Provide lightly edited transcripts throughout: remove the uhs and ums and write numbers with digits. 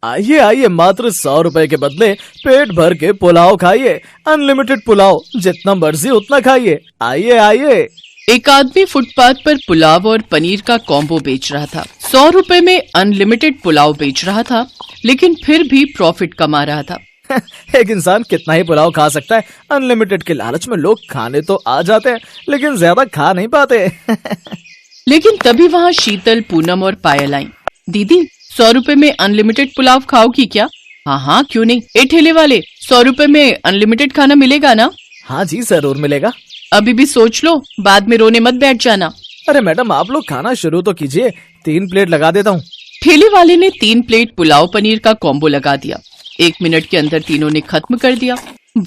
आइए आइए, मात्र 100 रुपए के बदले पेट भर के पुलाव खाइए। अनलिमिटेड पुलाव, जितना मर्जी उतना खाइए। आइए आइए। एक आदमी फुटपाथ पर पुलाव और पनीर का कॉम्बो बेच रहा था। 100 रुपए में अनलिमिटेड पुलाव बेच रहा था, लेकिन फिर भी प्रॉफिट कमा रहा था। एक इंसान कितना ही पुलाव खा सकता है? अनलिमिटेड के लालच में लोग खाने तो आ जाते हैं, लेकिन ज्यादा खा नहीं पाते। लेकिन तभी वहाँ शीतल, पूनम और पायल आई। दीदी, 100 रुपए में अनलिमिटेड पुलाव खाओगी क्या? हाँ हाँ, क्यों नहीं। ए ठेले वाले, 100 रुपए में अनलिमिटेड खाना मिलेगा ना? हाँ जी, जरूर मिलेगा। अभी भी सोच लो, बाद में रोने मत बैठ जाना। अरे मैडम, आप लोग खाना शुरू तो कीजिए, 3 प्लेट लगा देता हूँ। ठेले वाले ने 3 प्लेट पुलाव पनीर का कॉम्बो लगा दिया। 1 मिनट के अंदर तीनों ने खत्म कर दिया।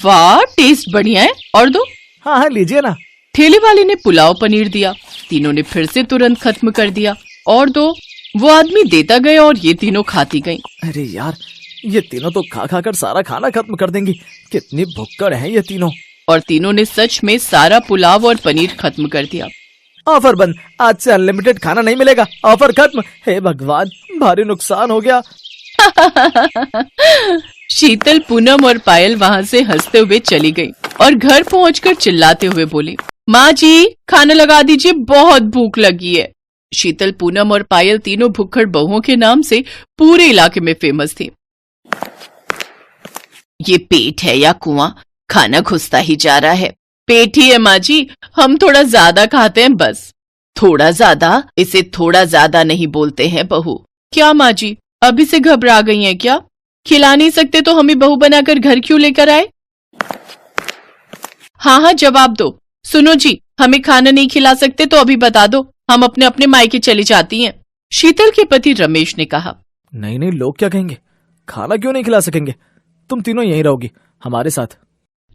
वाह, टेस्ट बढ़िया है, और दो। हाँ हाँ, लीजिए ना। ठेले वाले ने पुलाव पनीर दिया। तीनों ने फिर से तुरंत खत्म कर दिया। और दो। वो आदमी देता गया और ये तीनों खाती गईं। अरे यार, ये तीनों तो खा खा कर सारा खाना खत्म कर देंगी। कितनी भुक्कड़ हैं ये तीनों। और तीनों ने सच में सारा पुलाव और पनीर खत्म कर दिया। ऑफर बंद, आज से अनलिमिटेड खाना नहीं मिलेगा। ऑफर खत्म। हे भगवान, भारी नुकसान हो गया। शीतल, पूनम और पायल वहाँ से हंसते हुए चली गई और घर पहुंचकर चिल्लाते हुए बोली, माँ जी, खाना लगा दीजिए, बहुत भूख लगी है। शीतल, पूनम और पायल तीनों भुक्खड़ बहुओं के नाम से पूरे इलाके में फेमस थी। ये पेट है या कुआं, खाना घुसता ही जा रहा है। पेट ही है माँ जी, हम थोड़ा ज्यादा खाते हैं बस। थोड़ा ज्यादा? इसे थोड़ा ज्यादा नहीं बोलते हैं बहू। क्या माँ जी, अभी से घबरा गई हैं क्या? खिला नहीं सकते तो हमें बहू बनाकर घर क्यों लेकर आए? हाँ हाँ, जवाब दो। सुनो जी, हमें खाना नहीं खिला सकते तो अभी बता दो, हम अपने अपने मायके चली जाती हैं। शीतल के पति रमेश ने कहा। नहीं नहीं, लोग क्या कहेंगे? खाना क्यों नहीं खिला सकेंगे? तुम तीनों यहीं रहोगी हमारे साथ।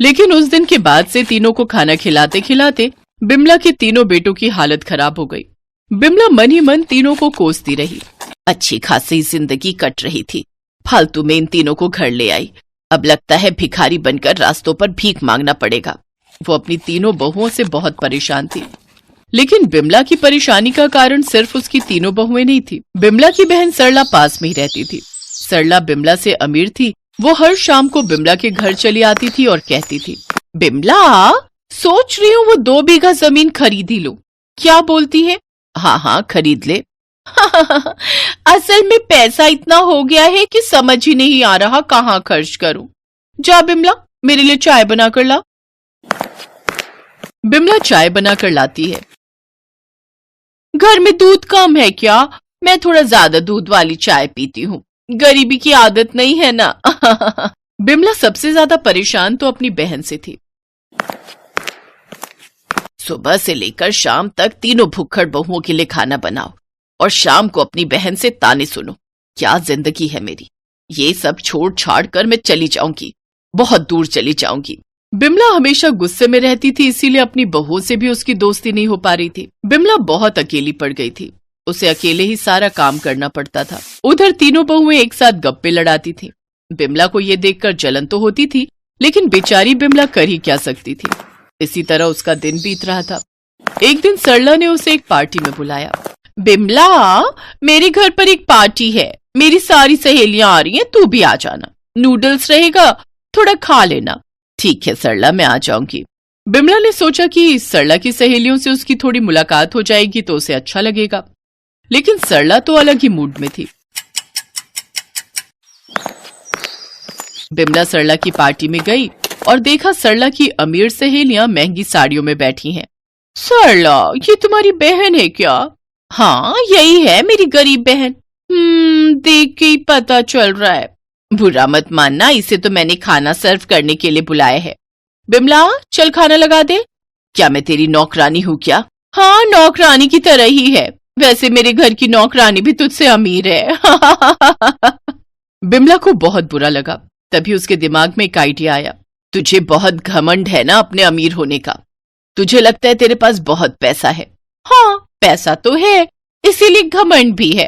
लेकिन उस दिन के बाद से तीनों को खाना खिलाते खिलाते बिमला के तीनों बेटों की हालत खराब हो गई। बिमला मन ही मन तीनों को कोसती रही। अच्छी खासी जिंदगी कट रही थी, फालतू में इन तीनों को घर ले आई। अब लगता है भिखारी बनकर रास्तों पर भीख मांगना पड़ेगा। वो अपनी तीनों बहुओं से बहुत परेशान थी। लेकिन बिमला की परेशानी का कारण सिर्फ उसकी तीनों बहुएं नहीं थी। बिमला की बहन सरला पास में ही रहती थी। सरला बिमला से अमीर थी। वो हर शाम को बिमला के घर चली आती थी और कहती थी, बिमला, सोच रही हूँ वो 2 बीघा जमीन खरीद ही लूं। क्या बोलती है? हाँ हाँ, खरीद ले। असल में पैसा इतना हो गया है कि समझ ही नहीं आ रहा कहाँ खर्च करूं। जा बिमला, मेरे लिए चाय बना कर ला। बिमला चाय बना कर लाती है। घर में दूध कम है क्या? मैं थोड़ा ज्यादा दूध वाली चाय पीती हूँ, गरीबी की आदत नहीं है ना। बिमला सबसे ज्यादा परेशान तो अपनी बहन से थी। सुबह से लेकर शाम तक तीनों भुक्खड़ बहुओं के लिए खाना बनाओ और शाम को अपनी बहन से ताने सुनो। क्या जिंदगी है मेरी। ये सब छोड़ छाड़ कर मैं चली जाऊंगी, बहुत दूर चली जाऊंगी। बिमला हमेशा गुस्से में रहती थी, इसीलिए अपनी बहुओं से भी उसकी दोस्ती नहीं हो पा रही थी। बिमला बहुत अकेली पड़ गई थी। उसे अकेले ही सारा काम करना पड़ता था। उधर तीनों बहुएं एक साथ गप्पे लड़ाती थी। बिमला को ये देखकर जलन तो होती थी, लेकिन बेचारी बिमला कर ही क्या सकती थी। इसी तरह उसका दिन बीत रहा था। एक दिन सरला ने उसे एक पार्टी में बुलाया। बिमला, मेरे घर पर एक पार्टी है, मेरी सारी सहेलियां आ रही हैं, तू भी आ जाना। नूडल्स रहेगा, थोड़ा खा लेना। ठीक है सरला, मैं आ जाऊंगी। बिमला ने सोचा कि सरला की सहेलियों से उसकी थोड़ी मुलाकात हो जाएगी तो उसे अच्छा लगेगा। लेकिन सरला तो अलग ही मूड में थी। बिमला सरला की पार्टी में गई और देखा सरला की अमीर सहेलियां महंगी साड़ियों में बैठी हैं। सरला, ये तुम्हारी बहन है क्या? हाँ, यही है मेरी गरीब बहन। देख के ही पता चल रहा है। बुरा मत मानना, इसे तो मैंने खाना सर्व करने के लिए बुलाया है। बिमला, चल खाना लगा दे। क्या मैं तेरी नौकरानी हूँ क्या? हाँ, नौकरानी की तरह ही है। वैसे मेरे घर की नौकरानी भी तुझसे अमीर है। बिमला को बहुत बुरा लगा। तभी उसके दिमाग में एक आइडिया आया। तुझे बहुत घमंड है ना अपने अमीर होने का। तुझे लगता है तेरे पास बहुत पैसा है। हाँ, पैसा तो है, इसीलिए घमंड भी है।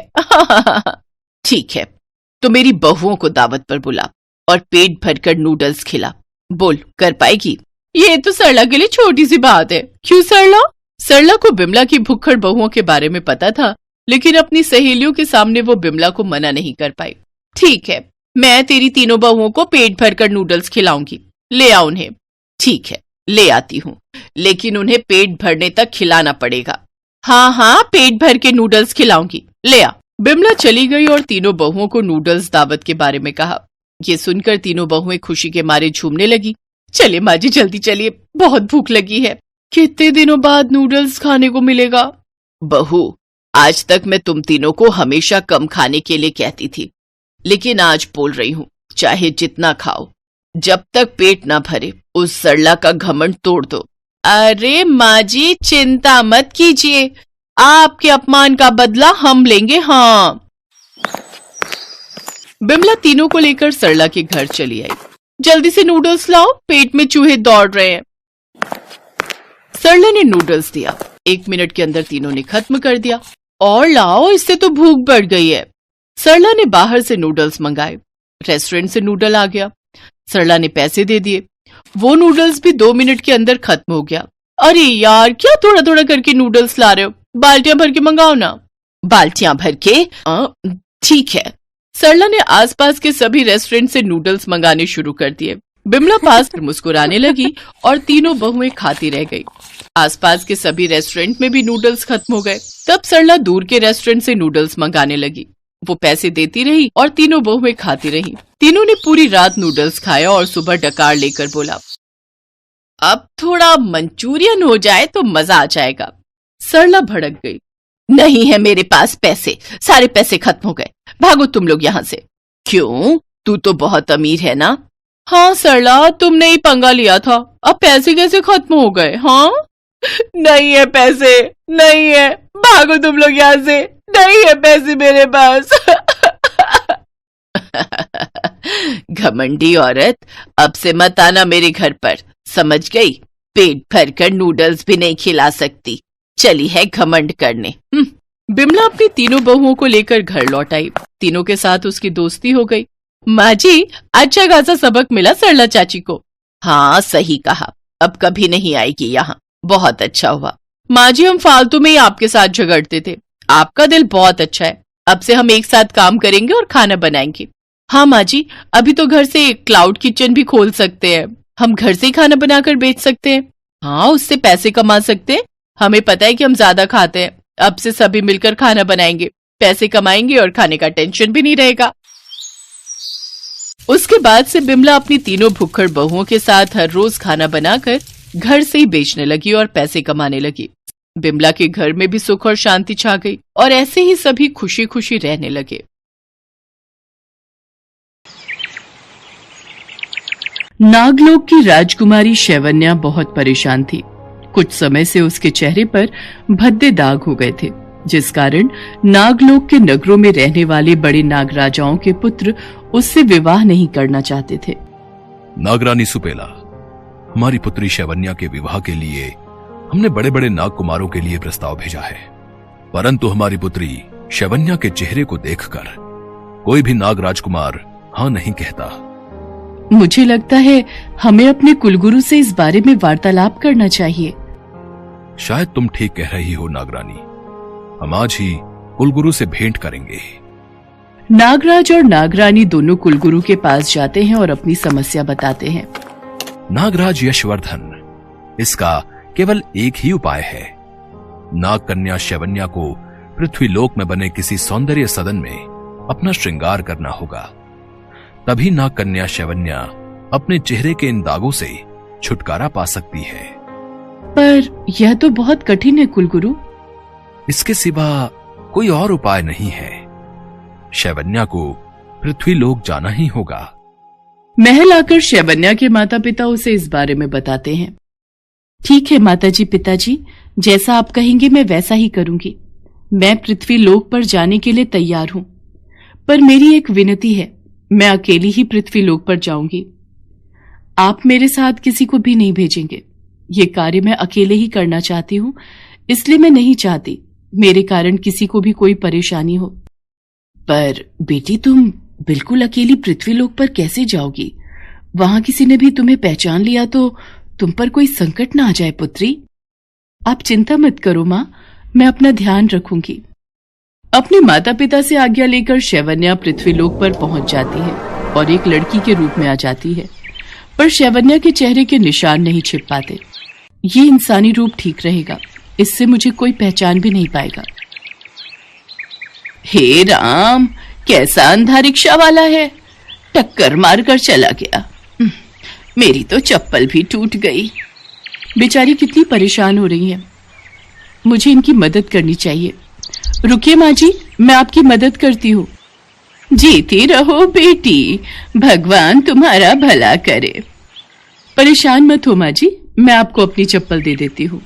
ठीक है, तो मेरी बहुओं को दावत पर बुला और पेट भरकर नूडल्स खिला। बोल, कर पाएगी? ये तो सरला के लिए छोटी सी बात है। क्यों सरला? सरला को बिमला की भुक्खड़ बहुओं के बारे में पता था, लेकिन अपनी सहेलियों के सामने वो बिमला को मना नहीं कर पाई। ठीक है, मैं तेरी तीनों बहुओं को पेट भरकर नूडल्स खिलाऊंगी। ले आ उन्हें। ठीक है, ले आती हूँ, लेकिन उन्हें पेट भरने तक खिलाना पड़ेगा। हाँ हाँ, पेट भर के नूडल्स खिलाऊंगी, ले आ। बिमला चली गई और तीनों बहुओं को नूडल्स दावत के बारे में कहा। ये सुनकर तीनों बहुएं खुशी के मारे झूमने लगी। चले माँ जी, जल्दी चलिए, बहुत भूख लगी है। कितने दिनों बाद नूडल्स खाने को मिलेगा। बहू, आज तक मैं तुम तीनों को हमेशा कम खाने के लिए कहती थी, लेकिन आज बोल रही हूँ, चाहे जितना खाओ, जब तक पेट ना भरे उस सरला का घमंड तोड़ दो। अरे माँ जी, चिंता मत कीजिए, आपके अपमान का बदला हम लेंगे। हाँ। बिमला तीनों को लेकर सरला के घर चली आई। जल्दी से नूडल्स लाओ, पेट में चूहे दौड़ रहे हैं। सरला ने नूडल्स दिया। 1 मिनट के अंदर तीनों ने खत्म कर दिया। और लाओ, इससे तो भूख बढ़ गई है। सरला ने बाहर से नूडल्स मंगाए। रेस्टोरेंट से नूडल आ गया। सरला ने पैसे दे दिए। वो नूडल्स भी 2 मिनट के अंदर खत्म हो गया। अरे यार, क्या थोड़ा थोड़ा करके नूडल्स ला रहे हो? बाल्टियां भर के मंगाओ ना। बाल्टियां भर के? ठीक है। सरला ने आसपास के सभी रेस्टोरेंट से नूडल्स मंगाने शुरू कर दिए। बिमला पास मुस्कुराने लगी और तीनों बहुएं खाती रह गई। आसपास के सभी रेस्टोरेंट में भी नूडल्स खत्म हो गए। तब सरला दूर के रेस्टोरेंट से नूडल्स मंगाने लगी। वो पैसे देती रही और तीनों बहुएं खाती रही। तीनों ने पूरी रात नूडल्स खाया और सुबह डकार लेकर बोला, अब थोड़ा मंचूरियन हो जाए तो मजा आ जाएगा। सरला भड़क गई। नहीं है मेरे पास पैसे, सारे पैसे खत्म हो गए, भागो तुम लोग यहाँ से। क्यों? तू तो बहुत अमीर है ना। हाँ सरला, तुमने ही पंगा लिया था, अब पैसे कैसे खत्म हो गए? हाँ, नहीं है पैसे, नहीं है, भागो तुम लोग यहाँ से, नहीं है पैसे मेरे पास। घमंडी औरत, अब से मत आना मेरे घर पर, समझ गई? पेट भरकर नूडल्स भी नहीं खिला सकती, चली है घमंड करने। बिमला अपनी तीनों बहुओं को लेकर घर लौट आई। तीनों के साथ उसकी दोस्ती हो गई। माँ जी, अच्छा खासा सबक मिला सरला चाची को। हाँ, सही कहा, अब कभी नहीं आएगी यहाँ, बहुत अच्छा हुआ। माँ जी, हम फालतू में ही आपके साथ झगड़ते थे, आपका दिल बहुत अच्छा है, अब से हम एक साथ काम करेंगे और खाना बनाएंगे। हाँ माँ जी, अभी तो घर से क्लाउड किचन भी खोल सकते हैं, हम घर से ही खाना बनाकर बेच सकते हैं। हाँ, उससे पैसे कमा सकते हैं, हमें पता है कि हम ज्यादा खाते हैं, अब से सभी मिलकर खाना बनाएंगे, पैसे कमाएंगे और खाने का टेंशन भी नहीं रहेगा। उसके बाद से बिमला अपनी तीनों भुक्खड़ बहुओं के साथ हर रोज खाना बनाकर घर से ही बेचने लगी और पैसे कमाने लगी। बिमला के घर में भी सुख और शांति छा गई और ऐसे ही सभी खुशी खुशी रहने लगे। नागलोक की राजकुमारी शैवन्या बहुत परेशान थी। कुछ समय से उसके चेहरे पर भद्दे दाग हो गए थे, जिस कारण नागलोक के नगरों में रहने वाले बड़े नागराजाओं के पुत्र उससे विवाह नहीं करना चाहते थे। नागरानी सुपेला, हमारी पुत्री शैवन्या के विवाह के लिए हमने बड़े बड़े नाग कुमारों के लिए प्रस्ताव भेजा है, परंतु हमारी पुत्री शैवन्या के चेहरे को देखकर कोई भी नाग राजकुमार हाँ नहीं कहता। मुझे लगता है हमें अपने कुलगुरु से इस बारे में वार्तालाप करना चाहिए। शायद तुम ठीक कह रही हो नागरानी, हम आज ही कुलगुरु से भेंट करेंगे। नागराज और नागरानी दोनों कुलगुरु के पास जाते हैं और अपनी समस्या बताते हैं। नागराज यशवर्धन, इसका केवल एक ही उपाय है। नाग कन्या शैवन्या को पृथ्वीलोक में बने किसी सौंदर्य सदन में अपना श्रृंगार करना होगा, तभी नाग कन्या शैवन्या अपने चेहरे के इन दागों से छुटकारा पा सकती है। पर यह तो बहुत कठिन है कुलगुरु। इसके सिवा कोई और उपाय नहीं है। शैवन्या को पृथ्वीलोक जाना ही होगा। महल आकर शैवन्या के माता पिता उसे इस बारे में बताते हैं। ठीक है माताजी, पिताजी, जैसा आप कहेंगे मैं वैसा ही करूंगी। मैं पृथ्वीलोक पर जाने के लिए तैयार हूं, पर मेरी एक विनती है, मैं अकेली ही पृथ्वीलोक पर जाऊंगी। आप मेरे साथ किसी को भी नहीं भेजेंगे। ये कार्य मैं अकेले ही करना चाहती हूँ, इसलिए मैं नहीं चाहती मेरे कारण किसी को भी कोई परेशानी हो। पर बेटी, तुम बिल्कुल अकेली पृथ्वीलोक पर कैसे जाओगी? वहां किसी ने भी तुम्हें पहचान लिया तो तुम पर कोई संकट ना आ जाए पुत्री। आप चिंता मत करो माँ, मैं अपना ध्यान रखूंगी। अपने माता पिता से आज्ञा लेकर शैवन्या पृथ्वीलोक पर पहुंच जाती है और एक लड़की के रूप में आ जाती है, पर शैवन्या के चेहरे के निशान नहीं छिप पाते। ये इंसानी रूप ठीक रहेगा, इससे मुझे कोई पहचान भी नहीं पाएगा। हे राम, कैसा अंधा रिक्शा वाला है, टक्कर मारकर चला गया। मेरी तो चप्पल भी टूट गई। बेचारी कितनी परेशान हो रही है, मुझे इनकी मदद करनी चाहिए। रुकिए माँ जी, मैं आपकी मदद करती हूँ। जीती रहो बेटी, भगवान तुम्हारा भला करे। परेशान मत हो माँ जी, मैं आपको अपनी चप्पल दे देती हूँ।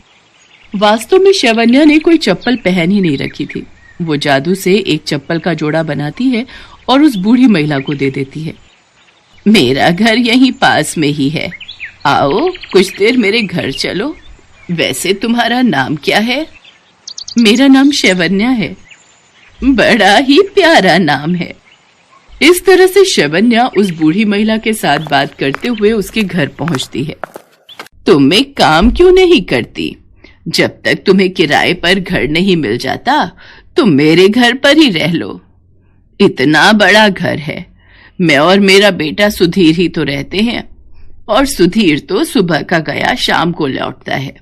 वास्तव में शैवन्या ने कोई चप्पल पहन ही नहीं रखी थी। वो जादू से एक चप्पल का जोड़ा बनाती है और उस बूढ़ी महिला को दे देती है। मेरा घर यहीं पास में ही है, आओ कुछ देर मेरे घर चलो। वैसे तुम्हारा नाम क्या है? मेरा नाम शैवन्या है। बड़ा ही प्यारा नाम है। इस तरह से शैवन्या उस बूढ़ी महिला के साथ बात करते हुए उसके घर पहुंचती है। तुम एक काम क्यों नहीं करती? जब तक तुम्हें किराए पर घर नहीं मिल जाता तुम मेरे घर पर ही रह लो। इतना बड़ा घर है, मैं और मेरा बेटा सुधीर ही तो रहते हैं, और सुधीर तो सुबह का गया शाम को लौटता है।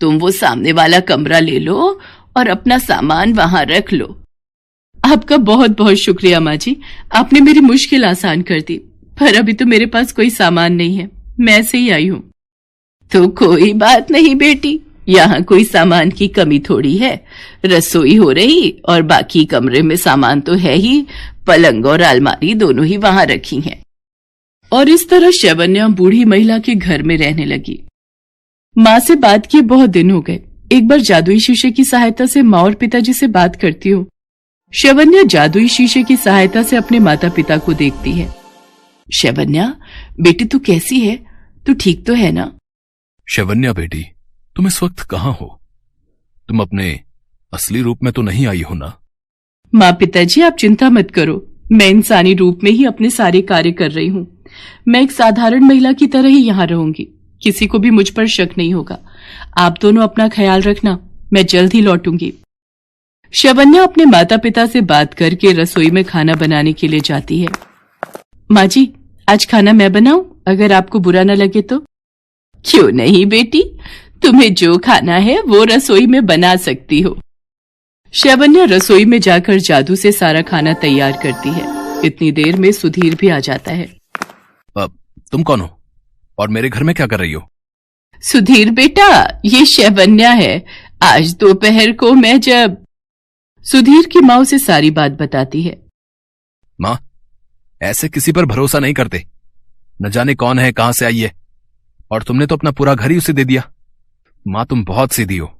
तुम वो सामने वाला कमरा ले लो और अपना सामान वहां रख लो। आपका बहुत बहुत शुक्रिया माँ जी, आपने मेरी मुश्किल आसान कर दी, पर अभी तो मेरे पास कोई सामान नहीं है, मैं ऐसे ही आई हूँ। तो कोई बात नहीं बेटी, यहाँ कोई सामान की कमी थोड़ी है। रसोई हो रही और बाकी कमरे में सामान तो है ही, पलंग और अलमारी दोनों ही वहां रखी हैं। और इस तरह शैवन्या बूढ़ी महिला के घर में रहने लगी। माँ से बात किए बहुत दिन हो गए। एक बार जादुई शीशे की सहायता से माँ और पिताजी से बात करती हूँ। शैवन्या जादुई शीशे की सहायता से अपने माता पिता को देखती है। शैवन्या बेटी तू कैसी है, तू ठीक तो है ना? शैवन्या बेटी, तुम इस वक्त कहाँ हो? तुम अपने असली रूप में तो नहीं आई हो ना? माँ पिताजी आप चिंता मत करो, मैं इंसानी रूप में ही अपने सारे कार्य कर रही हूँ। मैं एक साधारण महिला की तरह ही यहाँ रहूंगी, किसी को भी मुझ पर शक नहीं होगा। आप दोनों अपना ख्याल रखना, मैं जल्द ही लौटूंगी। शैवन्या अपने माता पिता से बात करके रसोई में खाना बनाने के लिए जाती है। माँ जी, आज खाना मैं बनाऊं, अगर आपको बुरा न लगे तो? क्यों नहीं बेटी, तुम्हें जो खाना है वो रसोई में बना सकती हो। शैवन्या रसोई में जाकर जादू से सारा खाना तैयार करती है। इतनी देर में सुधीर भी आ जाता है। तुम कौन हो और मेरे घर में क्या कर रही हो? सुधीर बेटा, ये शैवन्या है। आज दोपहर को मैं जब... सुधीर की माँ उसे सारी बात बताती है। माँ, ऐसे किसी पर भरोसा नहीं करते, न जाने कौन है, कहां से आई है, और तुमने तो अपना पूरा घर ही उसे दे दिया। माँ तुम बहुत सीधी हो।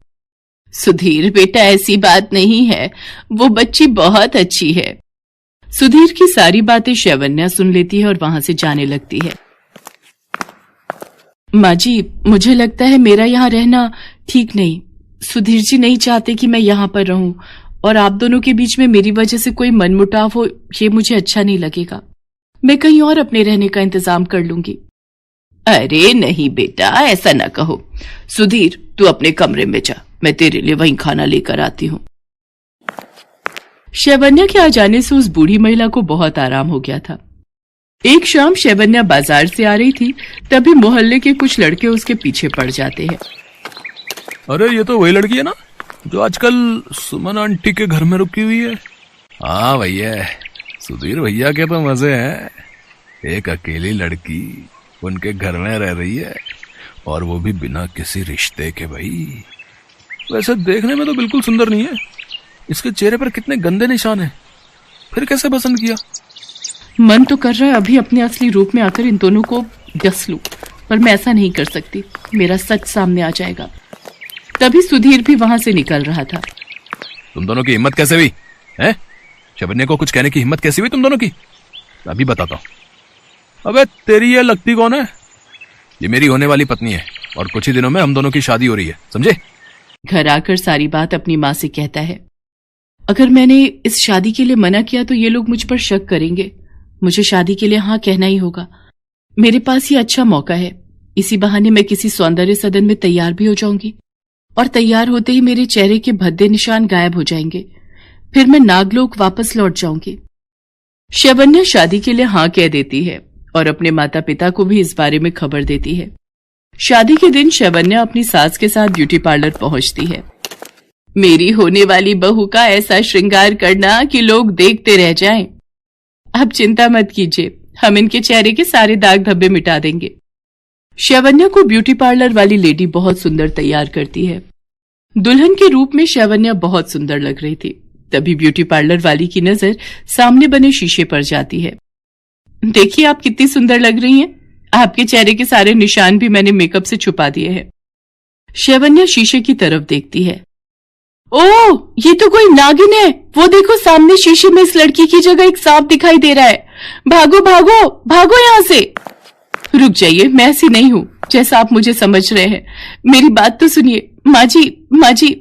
सुधीर बेटा, ऐसी बात नहीं है, वो बच्ची बहुत अच्छी है। सुधीर की सारी बातें शैवन्या सुन लेती है और वहां से जाने लगती है। माँ जी, मुझे लगता है मेरा यहाँ रहना ठीक नहीं। सुधीर जी नहीं चाहते कि मैं यहाँ पर रहूं, और आप दोनों के बीच में मेरी वजह से कोई मनमुटाव हो, ये मुझे अच्छा नहीं लगेगा। मैं कहीं और अपने रहने का इंतजाम कर लूंगी। अरे नहीं बेटा, ऐसा ना कहो। सुधीर, तू अपने कमरे में जा, मैं तेरे लिए वहीं खाना लेकर आती हूँ। शैवन्या के आ जाने से उस बूढ़ी महिला को बहुत आराम हो गया था। एक शाम शैवन्या बाजार से आ रही थी, तभी मोहल्ले के कुछ लड़के उसके पीछे पड़ जाते हैं। अरे ये तो वही लड़की है ना जो आजकल सुमन आंटी के घर में रुकी हुई है? हाँ भैया, सुधीर भैया के तो मजे हैं। एक अकेली लड़की उनके घर में रह रही है, और वो भी बिना किसी रिश्ते के। भाई वैसे देखने में तो बिल्कुल सुंदर नहीं है, इसके चेहरे पर कितने गंदे निशान हैं। फिर कैसे पसंद किया? मन तो कर रहा है अभी अपने असली रूप में आकर इन दोनों को डस लूं, पर मैं ऐसा नहीं कर सकती, मेरा सच सामने आ जाएगा। तभी सुधीर भी वहां से निकल रहा था। तुम दोनों की हिम्मत कैसे हुई है? शैवन्या को कुछ कहने की हिम्मत कैसी हुई तुम दोनों की? अभी बताता हूँ। अबे तेरी ये लगती कौन है? ये मेरी होने वाली पत्नी है, और कुछ ही दिनों में हम दोनों की शादी हो रही है, समझे? घर आकर सारी बात अपनी माँ से कहता है। अगर मैंने इस शादी के लिए मना किया तो ये लोग मुझ पर शक करेंगे। मुझे शादी के लिए हाँ कहना ही होगा। मेरे पास ये अच्छा मौका है, इसी बहाने मैं किसी सौंदर्य सदन में तैयार भी हो जाऊंगी, और तैयार होते ही मेरे चेहरे के भद्दे निशान गायब हो जाएंगे। फिर मैं नागलोक वापस लौट जाऊंगी। शैवन्या शादी के लिए हाँ कह देती है और अपने माता पिता को भी इस बारे में खबर देती है। शादी के दिन शैवन्या अपनी सास के साथ ब्यूटी पार्लर पहुंचती है। मेरी होने वाली बहू का ऐसा श्रृंगार करना कि लोग देखते रह जाएं। अब चिंता मत कीजिए, हम इनके चेहरे के सारे दाग धब्बे मिटा देंगे। शैवन्या को ब्यूटी पार्लर वाली लेडी बहुत सुंदर तैयार करती है। दुल्हन के रूप में शैवन्या बहुत सुंदर लग रही थी। तभी ब्यूटी पार्लर वाली की नजर सामने बने शीशे पर जाती है। देखिए आप कितनी सुंदर लग रही हैं। आपके चेहरे के सारे निशान भी मैंने मेकअप से छुपा दिए हैं। शैवन्या शीशे की तरफ देखती है। ओह, ये तो कोई नागिन है। वो देखो सामने शीशे में इस लड़की की जगह एक सांप दिखाई दे रहा है। भागो भागो भागो यहां से। रुक जाइए, मैं ऐसी नहीं हूं जैसा आप मुझे समझ रहे हैं। मेरी बात तो सुनिए। माँ जी,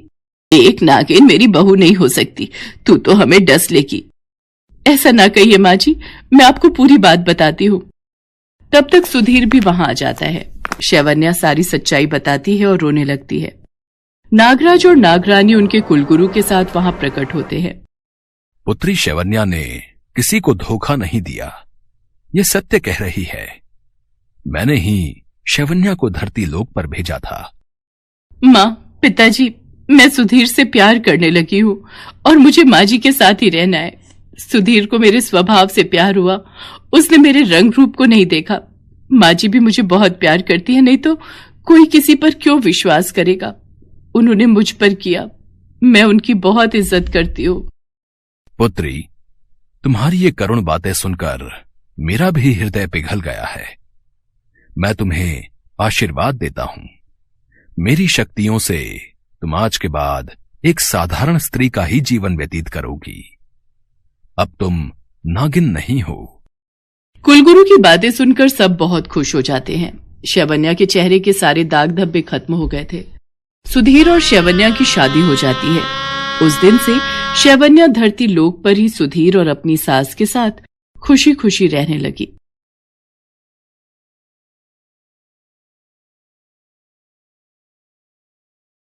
एक नागिन मेरी बहू नहीं हो सकती। तू तो हमें डस लेगी। ऐसा ना कहिए माँ जी, मैं आपको पूरी बात बताती हूँ। तब तक सुधीर भी वहां आ जाता है। शैवन्या सारी सच्चाई बताती है और रोने लगती है। नागराज और नागरानी उनके कुलगुरु के साथ वहां प्रकट होते हैं। पुत्री शैवन्या ने किसी को धोखा नहीं दिया, ये सत्य कह रही है। मैंने ही शैवन्या को धरती लोक पर भेजा था। माँ, पिताजी, मैं सुधीर से प्यार करने लगी हूँ और मुझे माँ जी के साथ ही रहना है। सुधीर को मेरे स्वभाव से प्यार हुआ, उसने मेरे रंग रूप को नहीं देखा। माँ जी भी मुझे बहुत प्यार करती है, नहीं तो कोई किसी पर क्यों विश्वास करेगा। उन्होंने मुझ पर किया, मैं उनकी बहुत इज्जत करती हूँ। पुत्री, तुम्हारी ये करुण बातें सुनकर मेरा भी हृदय पिघल गया है। मैं तुम्हें आशीर्वाद देता हूं। मेरी शक्तियों से तुम आज के बाद एक साधारण स्त्री का ही जीवन व्यतीत करोगी। अब तुम नागिन नहीं हो। कुलगुरु की बातें सुनकर सब बहुत खुश हो जाते हैं। शैवन्या के चेहरे के सारे दाग धब्बे खत्म हो गए थे। सुधीर और शैवन्या की शादी हो जाती है। उस दिन से शैवन्या धरती लोक पर ही सुधीर और अपनी सास के साथ खुशी खुशी रहने लगी।